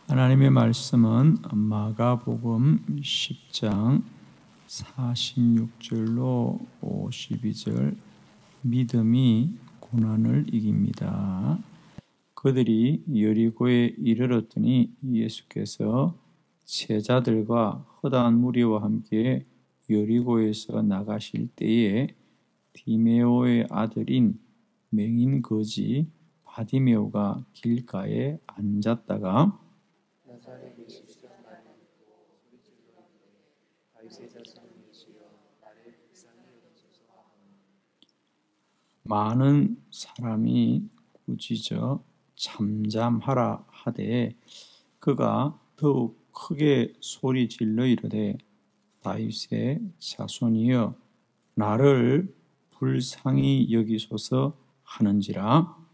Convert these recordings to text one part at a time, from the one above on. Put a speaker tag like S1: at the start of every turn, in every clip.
S1: 하나님의 말씀은 마가복음 10장 46절로 52절. 믿음이 고난을 이깁니다. 그들이 여리고에 이르렀더니 예수께서 제자들과 허다한 무리와 함께 여리고에서 나가실 때에 디메오의 아들인 맹인 거지 바디메오가 길가에 앉았다가 많은 사람이 꾸짖어 잠잠하라 하되 그가 더욱 크게 소리질러 이르되 다윗의 자손이여 나를 불쌍히 여기소서 하는지라.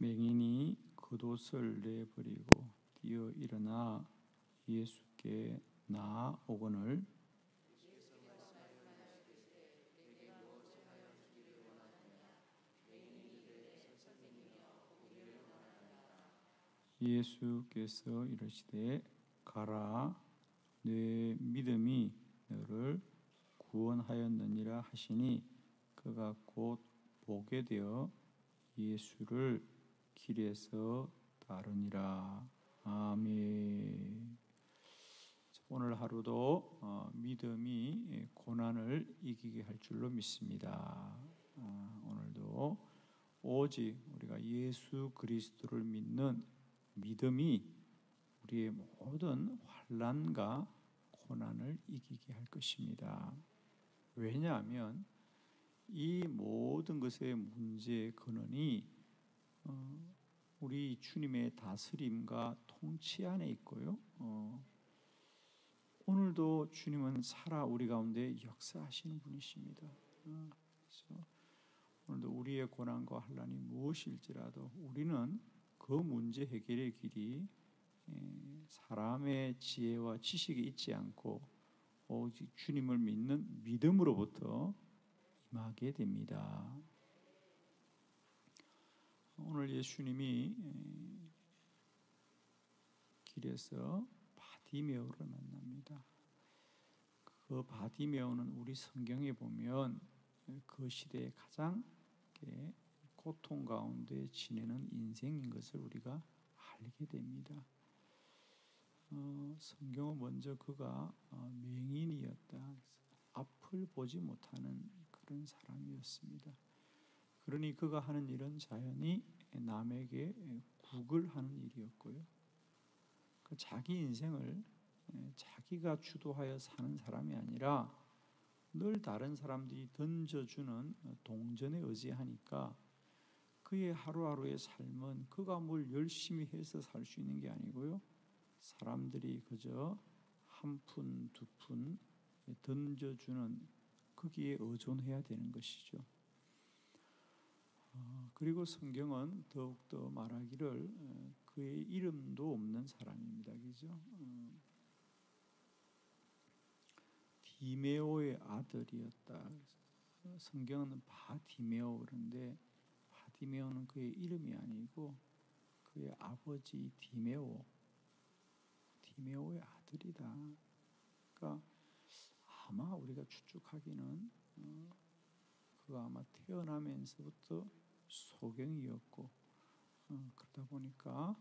S1: 맹인이 겉옷을 내버리고 뛰어 일어나 예수께 나아오거늘 예수께서 이르시되 가라 내 믿음이 너를 구원하였느니라 하시니 그가 곧 보게 되어 예수를 길에서 따르니라. 아멘. 오늘 하루도 믿음이 고난을 이기게 할 줄로 믿습니다. 오늘도 오직 우리가 예수 그리스도를 믿는 믿음이 우리의 모든 환난과 고난을 이기게 할 것입니다. 왜냐하면 이 모든 것의 문제의 근원이 우리 주님의 다스림과 통치 안에 있고요. 오늘도 주님은 살아 우리 가운데 역사하시는 분이십니다. 그래서 오늘도 우리의 고난과 환난이 무엇일지라도 우리는 그 문제 해결의 길이 사람의 지혜와 지식이 있지 않고 오직 주님을 믿는 믿음으로부터 임하게 됩니다. 오늘 예수님이 길에서 바디메오를 만납니다. 그 바디메오는 우리 성경에 보면 그 시대에 가장 고통 가운데 지내는 인생인 것을 우리가 알게 됩니다. 성경은 먼저 그가 맹인이었다. 앞을 보지 못하는 그런 사람이었습니다. 그러니 그가 하는 일은 자연히 남에게 국을 하는 일이었고요. 자기 인생을 자기가 주도하여 사는 사람이 아니라 늘 다른 사람들이 던져주는 동전에 의지하니까 그의 하루하루의 삶은 그가 뭘 열심히 해서 살 수 있는 게 아니고요. 사람들이 그저 한 푼, 두 푼 던져주는 거기에 의존해야 되는 것이죠. 그리고 성경은 더욱더 말하기를 그의 이름도 없는 사람입니다. 그죠? 디메오의 아들이었다. 성경은 바디메오 그런데 바디메오는 그의 이름이 아니고 그의 아버지 디메오의 아들이다. 그러니까 아마 우리가 추측하기는 그가 아마 태어나면서부터 소경이었고 그러다 보니까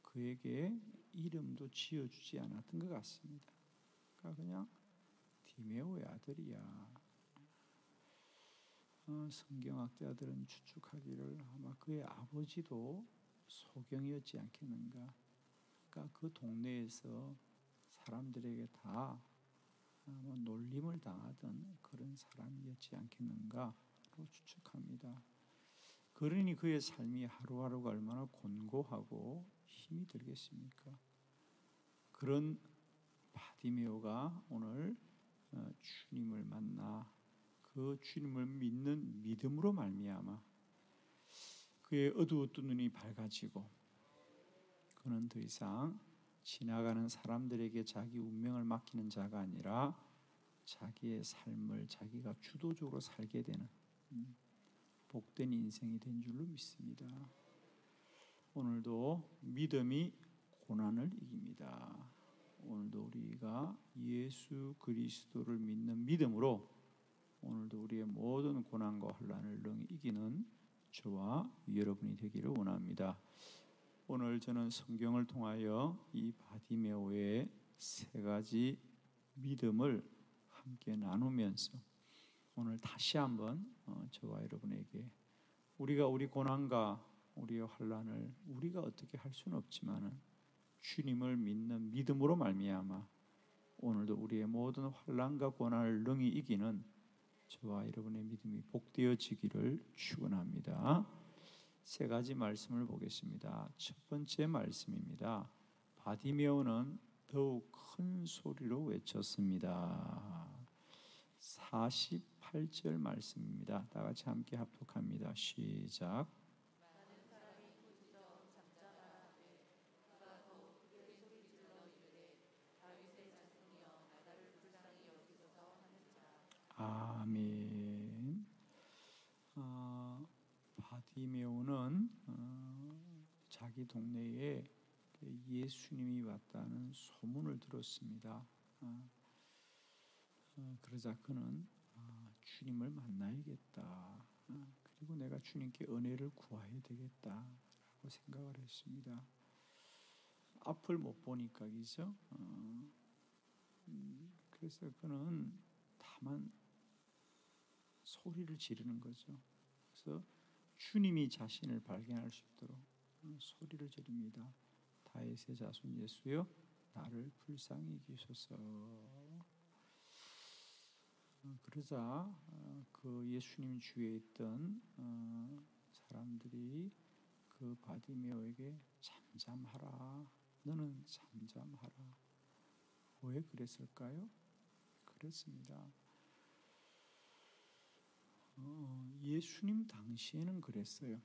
S1: 그에게 이름도 지어주지 않았던 것 같습니다. 그러니까 그냥 디메오의 아들이야. 성경학자들은 추측하기를 아마 그의 아버지도 소경이었지 않겠는가. 그러니까 그 동네에서 사람들에게 다 놀림을 당하던 그런 사람이었지 않겠는가로 추측합니다. 그러니 그의 삶이 하루하루가 얼마나 곤고하고 힘이 들겠습니까? 그런 바디메오가 오늘 주님을 만나 그 주님을 믿는 믿음으로 말미암아 그의 어두웠던 눈이 밝아지고 그는 더 이상 지나가는 사람들에게 자기 운명을 맡기는 자가 아니라 자기의 삶을 자기가 주도적으로 살게 되는 복된 인생이 된 줄로 믿습니다. 오늘도 믿음이 고난을 이깁니다. 오늘도 우리가 예수 그리스도를 믿는 믿음으로 오늘도 우리의 모든 고난과 환난을 능히 이기는 저와 여러분이 되기를 원합니다. 오늘 저는 성경을 통하여 이 바디메오의 세 가지 믿음을 함께 나누면서 오늘 다시 한번 저와 여러분에게 우리가 우리 고난과 우리의 환난을 우리가 어떻게 할 수는 없지만은 주님을 믿는 믿음으로 말미암아 오늘도 우리의 모든 환난과 고난을 능히 이기는 저와 여러분의 믿음이 복되어지기를 축원합니다. 세 가지 말씀을 보겠습니다. 첫 번째 말씀입니다. 바디메오는 더욱 큰 소리로 외쳤습니다. 48절 말씀입니다. 다 같이 함께 합독합니다. 시작. 아멘. 바디메오는 자기 동네에 예수님이 왔다는 소문을 들었습니다. 그러자 그는 주님을 만나야겠다. 그리고 내가 주님께 은혜를 구해야 되겠다라고 생각을 했습니다. 앞을 못 보니까 그죠? 그래서 그는 다만 소리를 지르는 거죠. 그래서 주님이 자신을 발견할 수 있도록 소리를 지릅니다. 다윗의 자손 예수여 나를 불쌍히 여기소서. 그러자 그 예수님 주위에 있던 사람들이 그 바디메오에게 잠잠하라. 너는 잠잠하라. 왜 그랬을까요? 그렇습니다. 예수님 당시에는 그랬어요.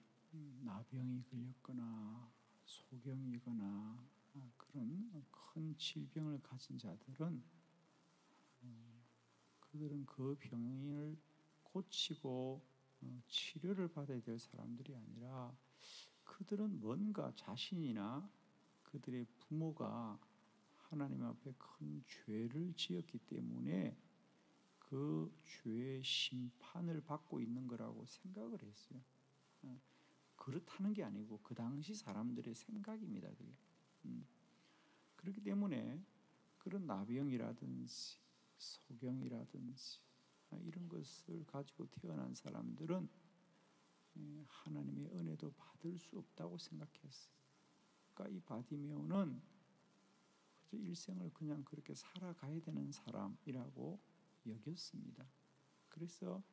S1: 나병이 걸렸거나 소경이거나 그런 큰 질병을 가진 자들은 그들은 그 병을 고치고 치료를 받아야 될 사람들이 아니라 그들은 뭔가 자신이나 그들의 부모가 하나님 앞에 큰 죄를 지었기 때문에 그 죄의 심판을 받고 있는 거라고 생각을 했어요. 그렇다는 게 아니고 그 당시 사람들의 생각입니다. 그게. 그렇기 때문에 그런 나병이라든지 소경이라든지 이런 것을 가지고 태어난 사람들은 하나님의 은혜도 받을 수 없다고 생각했어요. 그러니까 이 바디메오는 일생을 그냥 그렇게 살아가야 되는 사람이라고 여겼습니다. 그래서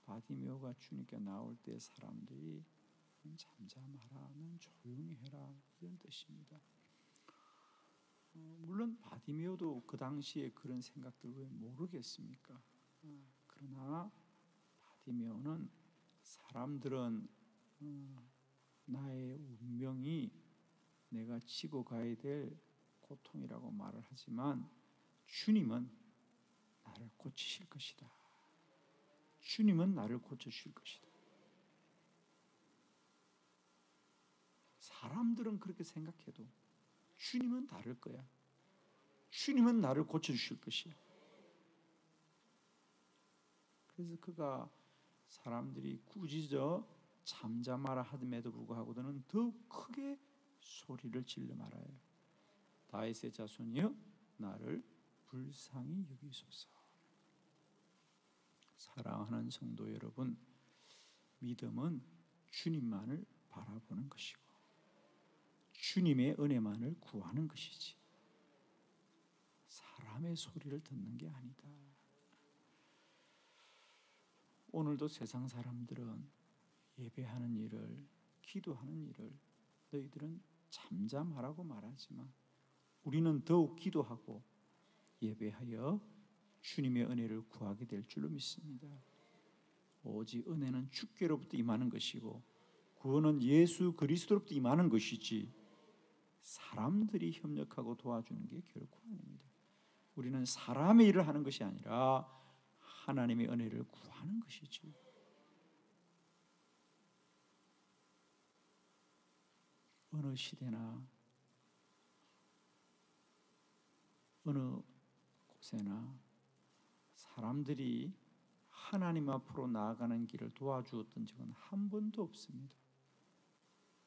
S1: 바디메오가 주님께 나올 때 사람들이 잠잠하라, 넌 조용히 해라 이런 뜻입니다. 물론 바디메오도 그 당시에 그런 생각들을 왜 모르겠습니까? 그러나 바디메오는 사람들은 나의 운명이 내가 지고 가야 될 고통이라고 말을 하지만 주님은 나를 고치실 것이다. 주님은 나를 고쳐주실 것이다. 사람들은 그렇게 생각해도 주님은 다를 거야. 주님은 나를 고쳐주실 것이야. 그래서 그가 사람들이 꾸짖어 잠잠하라 하음에도 불구하고 그는 더욱 크게 소리를 질러 말아요. 다윗의 자손이여 나를 불쌍히 여기소서. 사랑하는 성도 여러분, 믿음은 주님만을 바라보는 것이고 주님의 은혜만을 구하는 것이지 사람의 소리를 듣는 게 아니다. 오늘도 세상 사람들은 예배하는 일을, 기도하는 일을 너희들은 잠잠하라고 말하지만 우리는 더욱 기도하고 예배하여 주님의 은혜를 구하게 될 줄로 믿습니다. 오직 은혜는 주께로부터 임하는 것이고 구원은 예수 그리스도로부터 임하는 것이지 사람들이 협력하고 도와주는 게 결코 아닙니다. 우리는 사람의 일을 하는 것이 아니라 하나님의 은혜를 구하는 것이지. 어느 시대나 어느 곳에나 사람들이 하나님 앞으로 나아가는 길을 도와주었던 적은 한 번도 없습니다.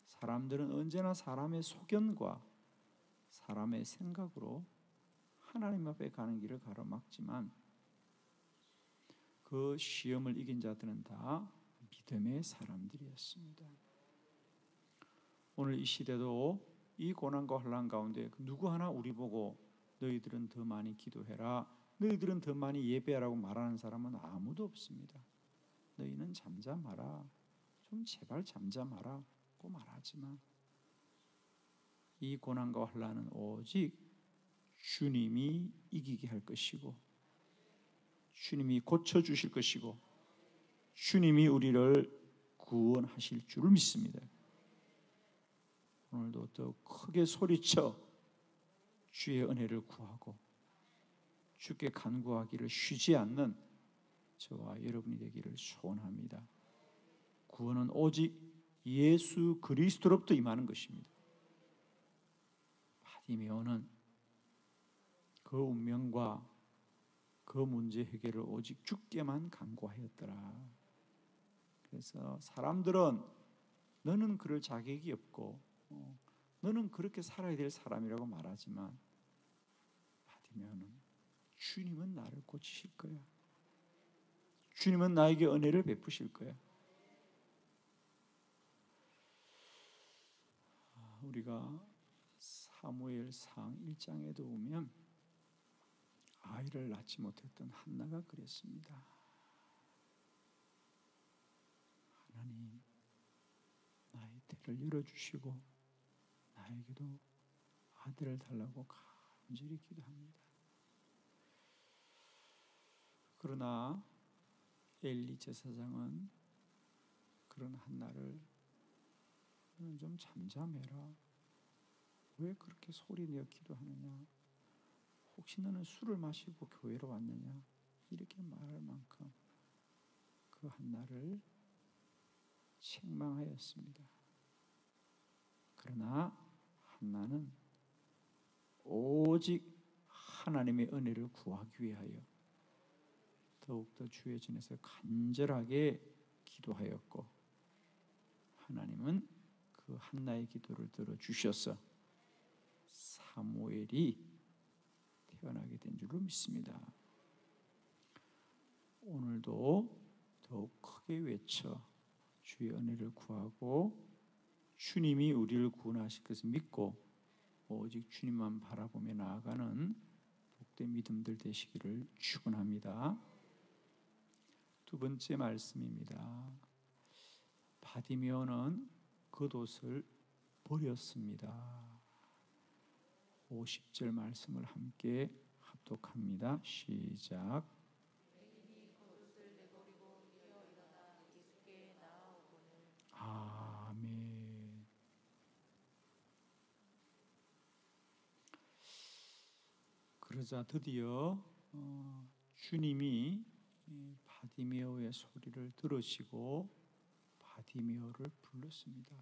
S1: 사람들은 언제나 사람의 소견과 사람의 생각으로 하나님 앞에 가는 길을 가로막지만 그 시험을 이긴 자들은 다 믿음의 사람들이었습니다. 오늘 이 시대도 이 고난과 환난 가운데 누구 하나 우리 보고 너희들은 더 많이 기도해라, 너희들은 더 많이 예배하라고 말하는 사람은 아무도 없습니다. 너희는 잠잠하라, 좀 제발 잠잠하라고 말하지만 이 고난과 환난은 오직 주님이 이기게 할 것이고 주님이 고쳐주실 것이고 주님이 우리를 구원하실 줄을 믿습니다. 오늘도 더 크게 소리쳐 주의 은혜를 구하고 주께 간구하기를 쉬지 않는 저와 여러분이 되기를 소원합니다. 구원은 오직 예수 그리스도로부터 임하는 것입니다. 바디메오는 그 운명과 그 문제 해결을 오직 주께만 간구하였더라. 그래서 사람들은 너는 그럴 자격이 없고 너는 그렇게 살아야 될 사람이라고 말하지만 바디메오는 주님은 나를 고치실 거야. 주님은 나에게 은혜를 베푸실 거야. 우리가 사무엘상 1장에도 보면 아이를 낳지 못했던 한나가 그랬습니다. 하나님, 나의 태를 열어주시고 나에게도 아들을 달라고 간절히 기도합니다. 그러나 엘리 제사장은 그런 한나를 너는 좀 잠잠해라. 왜 그렇게 소리내어 기도하느냐? 혹시 너는 술을 마시고 교회로 왔느냐? 이렇게 말할 만큼 그 한나를 책망하였습니다. 그러나 한나는 오직 하나님의 은혜를 구하기 위하여 더욱더 주의 전에서 간절하게 기도하였고 하나님은 그 한나의 기도를 들어주셔서 사무엘이 태어나게 된 줄로 믿습니다. 오늘도 더욱 크게 외쳐 주의 은혜를 구하고 주님이 우리를 구원하실 것을 믿고 오직 주님만 바라보며 나아가는 복된 믿음들 되시기를 축원합니다. 두 번째 말씀입니다. 바디메오는 겉옷을 버렸습니다. 50절 말씀을 함께 합독합니다. 시작. 아멘. 그러자 드디어 주님이 바디메오의 소리를 들으시고 바디메오를 불렀습니다.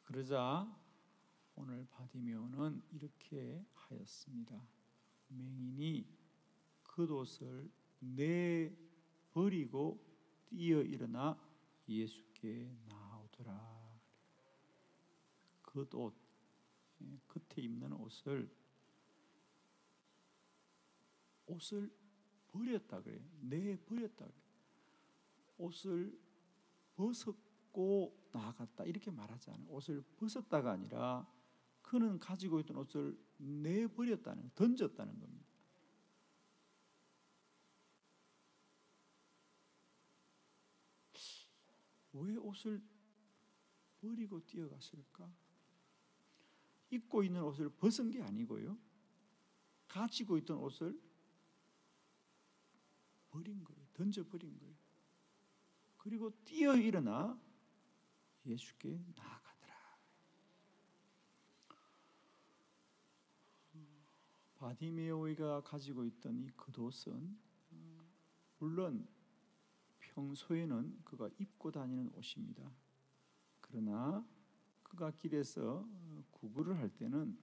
S1: 그러자 오늘 바디메오는 이렇게 하였습니다. 맹인이 겉옷을 내버리고 뛰어 일어나 예수께 나오더라. 겉옷, 겉에 입는 옷을 버렸다 그래요. 내버렸다 그래요. 옷을 벗었고 나아갔다 이렇게 말하지 않아요. 옷을 벗었다가 아니라 그는 가지고 있던 옷을 내버렸다는, 던졌다는 겁니다. 왜 옷을 버리고 뛰어갔을까? 입고 있는 옷을 벗은 게 아니고요. 가지고 있던 옷을 버린 거예요. 던져버린 거예요. 그리고 뛰어 일어나 예수께 나아가더라. 바디메오가 가지고 있던 이 겉옷은 물론 평소에는 그가 입고 다니는 옷입니다. 그러나 그가 길에서 구걸을 할 때는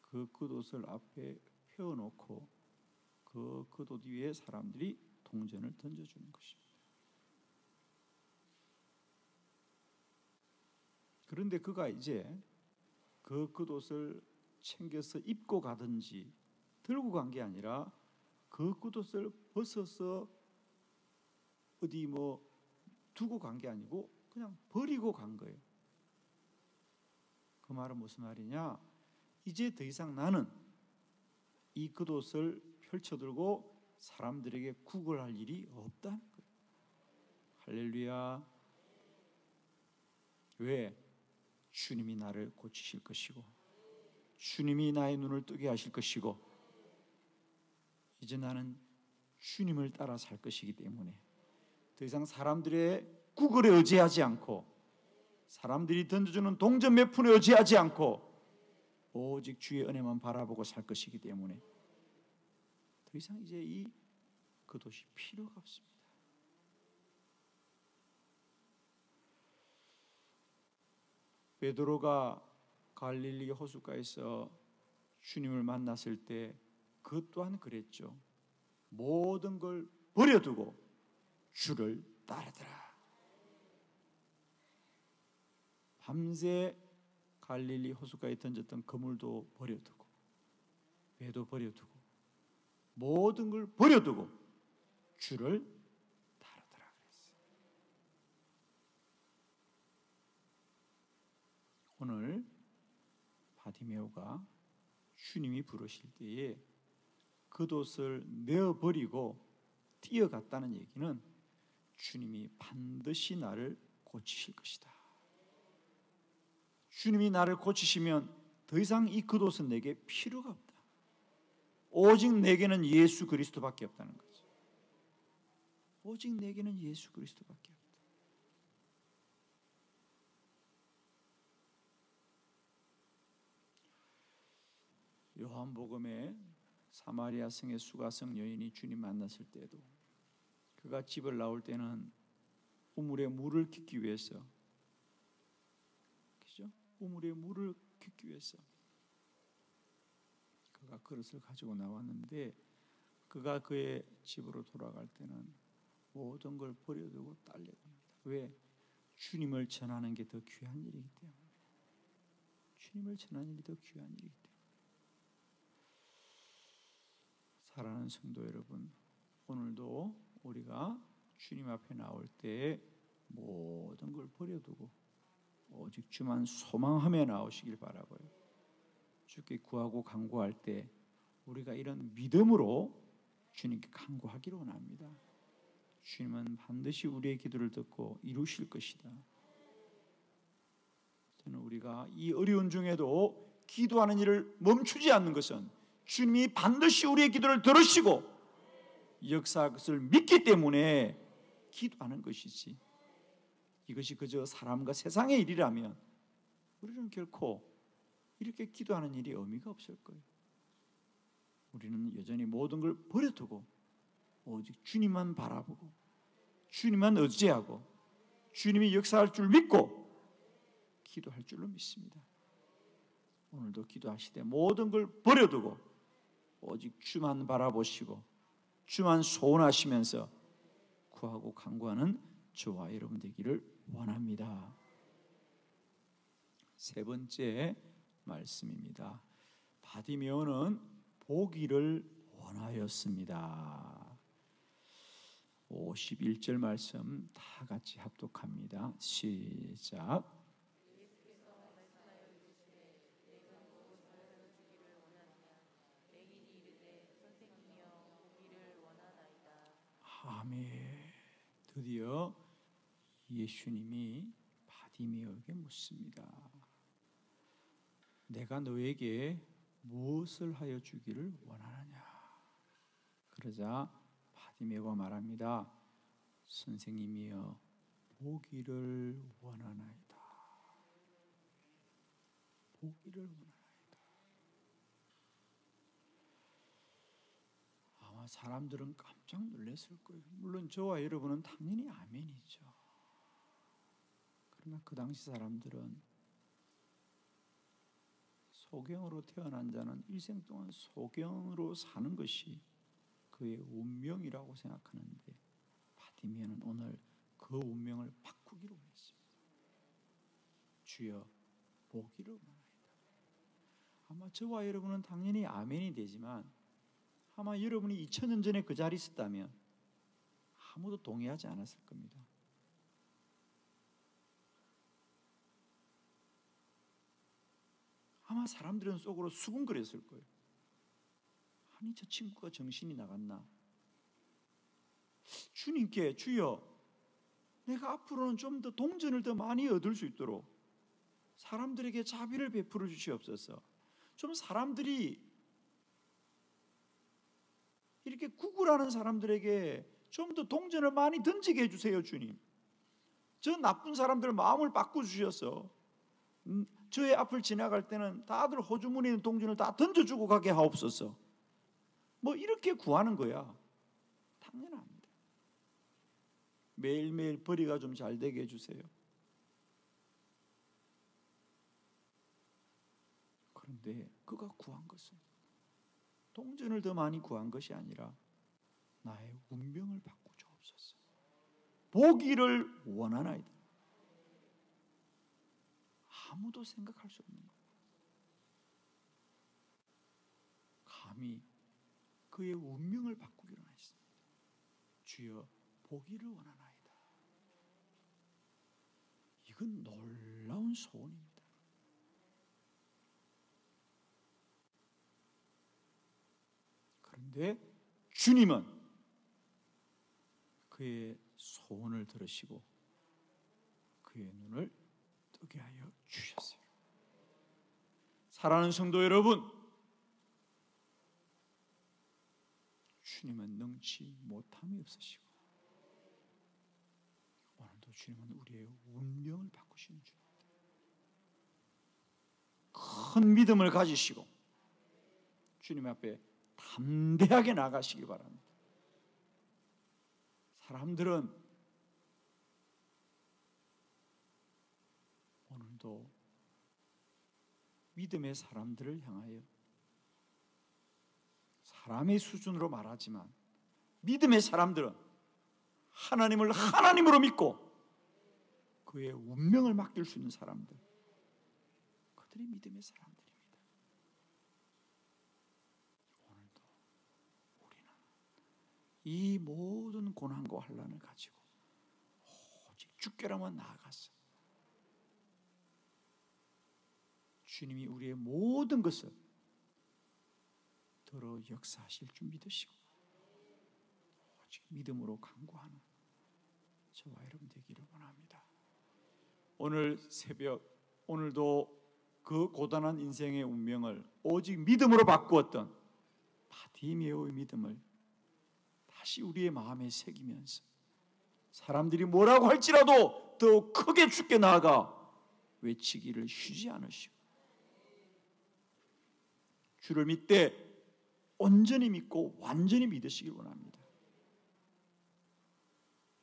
S1: 그 겉옷을 앞에 펴놓고 그 겉옷 위에 사람들이 동전을 던져주는 것입니다. 그런데 그가 이제 그 겉옷을 챙겨서 입고 가든지 들고 간 게 아니라 그 겉옷을 벗어서 어디 두고 간 게 아니고 그냥 버리고 간 거예요. 그 말은 무슨 말이냐? 이제 더 이상 나는 이 겉옷을 펼쳐들고 사람들에게 구걸할 일이 없다는 거예요. 할렐루야. 왜? 주님이 나를 고치실 것이고 주님이 나의 눈을 뜨게 하실 것이고 이제 나는 주님을 따라 살 것이기 때문에 더 이상 사람들의 구걸에 의지하지 않고 사람들이 던져주는 동전 몇 푼에 의지하지 않고 오직 주의 은혜만 바라보고 살 것이기 때문에 더 이상 이제 이 겉옷이 필요가 없습니다. 베드로가 갈릴리 호숫가에서 주님을 만났을 때 그것 또한 그랬죠. 모든 걸 버려두고 주를 따르더라. 밤새 갈릴리 호숫가에 던졌던 그물도 버려두고 배도 버려두고 모든 걸 버려두고 주를 따르더라 그랬어요. 오늘 바디메오가 주님이 부르실 때에 겉옷을 내어버리고 뛰어갔다는 얘기는 주님이 반드시 나를 고치실 것이다. 주님이 나를 고치시면 더 이상 이 겉옷은 내게 필요가 없다. 오직 내게는 예수 그리스도밖에 없다는 거죠. 오직 내게는 예수 그리스도밖에 없다. 요한복음에 사마리아 성의 수가성 여인이 주님 만났을 때도 그가 집을 나올 때는 우물에 물을 깃기 위해서 그죠? 우물에 물을 깃기 위해서 그가 그릇을 가지고 나왔는데 그가 그의 집으로 돌아갈 때는 모든 걸 버려두고 딸려갑니다. 왜? 주님을 전하는 게 더 귀한 일이기 때문에. 주님을 전하는 일이 더 귀한 일이기 때문에. 사랑하는 성도 여러분, 오늘도 우리가 주님 앞에 나올 때 모든 걸 버려두고 오직 주만 소망하며 나오시길 바라고요. 주께 구하고 간구할 때 우리가 이런 믿음으로 주님께 간구하기를 원합니다. 주님은 반드시 우리의 기도를 듣고 이루실 것이다. 저는 우리가 이 어려운 중에도 기도하는 일을 멈추지 않는 것은 주님이 반드시 우리의 기도를 들으시고 역사할 것을 믿기 때문에 기도하는 것이지, 이것이 그저 사람과 세상의 일이라면 우리는 결코 이렇게 기도하는 일이 의미가 없을 거예요. 우리는 여전히 모든 걸 버려두고 오직 주님만 바라보고 주님만 의지하고 주님이 역사할 줄 믿고 기도할 줄로 믿습니다. 오늘도 기도하시되 모든 걸 버려두고 오직 주만 바라보시고 주만 소원하시면서 구하고 간구하는 저와 여러분 되기를 원합니다. 세 번째 말씀입니다. 바디메오는 보기를 원하였습니다. 51절 말씀 다 같이 합독합니다. 시작. 아멘. 드디어 예수님이 바디메오에게 묻습니다. 내가 너에게 무엇을 하여 주기를 원하느냐? 그러자 바디메오가 말합니다. 선생님이여, 보기를 원하나이다. 보기를 원하나이다. 아마 사람들은 깜짝 놀랐을 거예요. 물론 저와 여러분은 당연히 아멘이죠. 그러나 그 당시 사람들은 소경으로 태어난 자는 일생 동안 소경으로 사는 것이 그의 운명이라고 생각하는데 바디메오는 오늘 그 운명을 바꾸기로 했습니다. 주여 보기를 원하나이다. 아마 저와 여러분은 당연히 아멘이 되지만 아마 여러분이 2000년 전에 그 자리에 있었다면 아무도 동의하지 않았을 겁니다. 아마 사람들은 속으로 수군거렸을 거예요. 아니 저 친구가 정신이 나갔나? 주님께 주여 내가 앞으로는 좀 더 동전을 더 많이 얻을 수 있도록 사람들에게 자비를 베풀어 주시옵소서. 좀 사람들이 이렇게 구걸하는 사람들에게 좀 더 동전을 많이 던지게 해주세요 주님. 저 나쁜 사람들 마음을 바꿔주셔서 저의 앞을 지나갈 때는 다들 호주머니에 있는 동전을 다 던져주고 가게 하옵소서. 뭐 이렇게 구하는 거야. 당연합니다. 매일매일 벌이가 좀 잘 되게 해주세요. 그런데 그가 구한 것은 동전을 더 많이 구한 것이 아니라 나의 운명을 바꾸주옵소서. 보기를 원하나이다. 아무도 생각할 수 없는 거예요. 감히 그의 운명을 바꾸기로 했습니다. 주여 보기를 원하나이다. 이건 놀라운 소원입니다. 그런데 주님은 그의 소원을 들으시고 그의 눈을 뜨게 하여 주셨어요. 사랑하는 성도 여러분, 주님은 능치 못함이 없으시고 오늘도 주님은 우리의 운명을 바꾸시는 주입니다. 큰 믿음을 가지시고 주님 앞에 담대하게 나가시기 바랍니다. 사람들은 오늘도 믿음의 사람들을 향하여 사람의 수준으로 말하지만 믿음의 사람들은 하나님을 하나님으로 믿고 그의 운명을 맡길 수 있는 사람들, 그들이 믿음의 사람들입니다. 오늘도 우리는 이 모든 고난과 환난을 가지고 오직 주께로만 나아가서 주님이 우리의 모든 것을 더러 역사하실 줄 믿으시고 오직 믿음으로 간구하는 저와 여러분 되기를 원합니다. 오늘 새벽, 오늘도 그 고단한 인생의 운명을 오직 믿음으로 바꾸었던 바디메오의 믿음을 다시 우리의 마음에 새기면서 사람들이 뭐라고 할지라도 더 크게 주께 나아가 외치기를 쉬지 않으시고 주를 믿되 온전히 믿고 완전히 믿으시길 원합니다.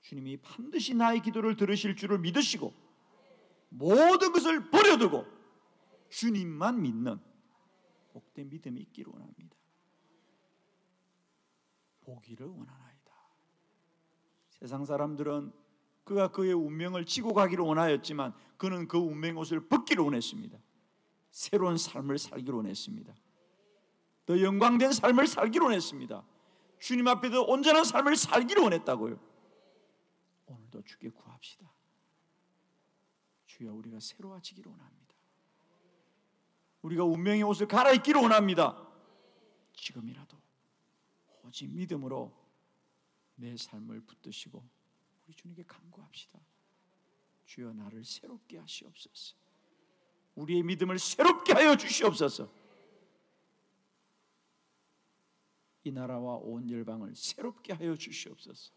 S1: 주님이 반드시 나의 기도를 들으실 줄을 믿으시고 모든 것을 버려두고 주님만 믿는 복된 믿음이 있기를 원합니다. 보기를 원하나이다. 세상 사람들은 그가 그의 운명을 지고 가기를 원하였지만 그는 그 운명의 옷을 벗기를 원했습니다. 새로운 삶을 살기를 원했습니다. 더 영광된 삶을 살기를 원했습니다. 주님 앞에 더 온전한 삶을 살기를 원했다고요. 오늘도 주께 구합시다. 주여 우리가 새로워지기를 원합니다. 우리가 운명의 옷을 갈아입기를 원합니다. 지금이라도 오직 믿음으로 내 삶을 붙드시고 우리 주님께 간구합시다. 주여 나를 새롭게 하시옵소서. 우리의 믿음을 새롭게 하여 주시옵소서. 이 나라와 온 열방을 새롭게 하여 주시옵소서.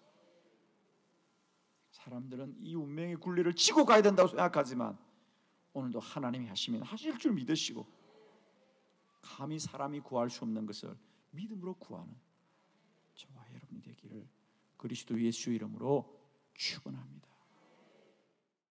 S1: 사람들은 이 운명의 굴레를 치고 가야 된다고 생각하지만 오늘도 하나님이 하시면 하실 줄 믿으시고 감히 사람이 구할 수 없는 것을 믿음으로 구하는 저 그리스도 예수 이름으로 축원합니다.